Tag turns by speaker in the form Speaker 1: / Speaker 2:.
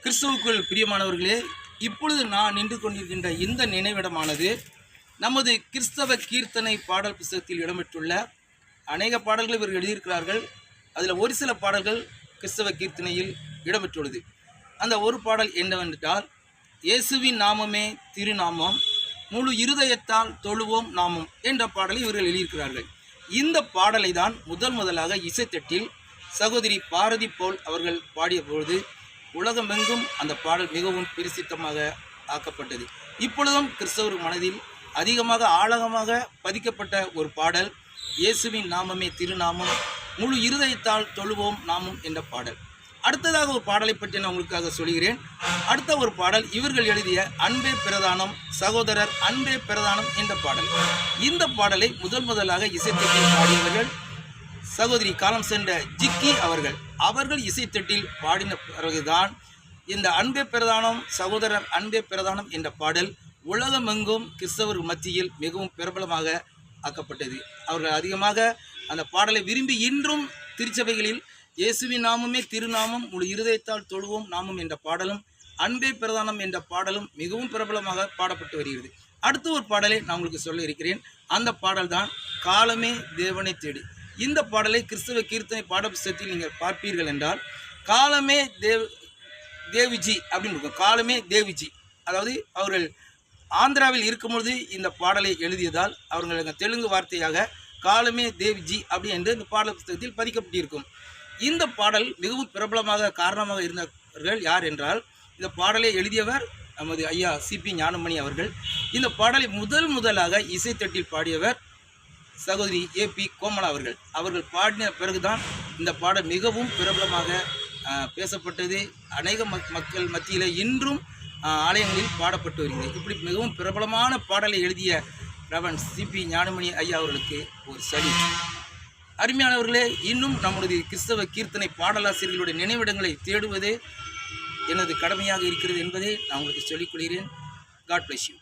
Speaker 1: கிறிஸ்துவுக்குள் பிரியமானவர்களே, இப்பொழுது நான் நின்று கொண்டிருக்கின்ற இந்த நினைவிடமானது நமது கிறிஸ்தவ கீர்த்தனை பாடல் புத்தகத்தில் இடம்பெற்றுள்ள அநேக பாடல்கள் இவர்கள் எழுதியிருக்கிறார்கள். அதில் ஒரு சில பாடல்கள் கிறிஸ்தவ கீர்த்தனையில் இடம்பெற்றுள்ளது. அந்த ஒரு பாடல் என்னவென்றால், இயேசுவின் நாமமே திருநாமம், முழு இருதயத்தால் தொழுவோம் நாமம் என்ற பாடலை இவர்கள் எழுதியிருக்கிறார்கள். இந்த பாடலை தான் முதலாக இசைத்தட்டில் சகோதரி பாரதி போல் அவர்கள் பாடிய பொழுது உலகமெங்கும் அந்த பாடல் மிகவும் பிரசித்தமாக ஆக்கப்பட்டது. இப்பொழுதும் கிறிஸ்தவர் மனதில் அதிகமாக ஆழமாக பதிக்கப்பட்ட ஒரு பாடல் இயேசுவின் நாமமே திருநாமம், முழு இருதயத்தால் தொழுவோம் நாமம் என்ற பாடல். அடுத்ததாக ஒரு பாடலை பற்றி நான் உங்களுக்காக சொல்கிறேன். அடுத்த ஒரு பாடல் இவர்கள் எழுதிய அன்பே பிரதானம், சகோதரர் அன்பே பிரதானம் என்ற பாடல். இந்த பாடலை முதலாக இசைத்தட்டில் பாடியவர்கள் சகோதரி காலம் சென்ற ஜிக்கி அவர்கள் இசைத்தட்டில் பாடின பிறகுதான் இந்த அன்பே பிரதானம், சகோதரர் அன்பே பிரதானம் என்ற பாடல் உலகமெங்கும் கிறிஸ்தவர் மத்தியில் மிகவும் பிரபலமாக ஆக்கப்பட்டது. அவர்கள் அதிகமாக அந்த பாடலை விரும்பி இன்றும் திருச்சபைகளில் இயேசுவின் நாமமே திருநாமம், முழு இருதயத்தால் தொழுவோம் நாமம் என்ற பாடலும் அன்பே பிரதானம் என்ற பாடலும் மிகவும் பிரபலமாக பாடப்பட்டு வருகிறது. அடுத்த ஒரு பாடலை நான் உங்களுக்கு சொல்ல இருக்கிறேன். அந்த பாடல் தான் காலமே தேவனை தேடு. இந்த பாடலை கிறிஸ்தவ கீர்த்தனை பாட புத்தகத்தில் நீங்கள் பார்ப்பீர்கள் என்றால், காலமே தேவிஜி அப்படின்னு இருக்கும். காலமே தேவிஜி, அதாவது அவர்கள் ஆந்திராவில் இருக்கும்பொழுது இந்த பாடலை எழுதியதால் அவர்கள் தெலுங்கு வார்த்தையாக காலமே தேவிஜி அப்படி என்று இந்த பாடல் புத்தகத்தில் பதிக்கப்பட்டிருக்கும். இந்த பாடல் மிகவும் பிரபலமாக காரணமாக இருந்தவர்கள் யார் என்றால், இந்த பாடலை எழுதியவர் நமது ஐயா சிபி ஞானமணி அவர்கள். இந்த பாடலை முதலாக இசைத்தட்டில் பாடியவர் சகோதரி ஏபி கோமலா அவர்கள் பாடின பிறகுதான் இந்த பாடல் மிகவும் பிரபலமாக பேசப்பட்டது. அநேக மக்கள் மத்தியில் இன்றும் ஆலயங்களில் பாடப்பட்டு வருகிறது. இப்படி மிகவும் பிரபலமான பாடலை எழுதிய ரவன் சிபி ஞானமணி ஐயா அவர்களுக்கு ஒரு சல்யூட். அருமையானவர்களே, இன்னும் நம்முடைய கிறிஸ்தவ கீர்த்தனை பாடலாசிரியர்களுடைய நினைவிடங்களை தேடுவதே எனது கடமையாக இருக்கிறது என்பதை நான் உங்களுக்கு சொல்லிக் கொள்கிறேன். God bless you.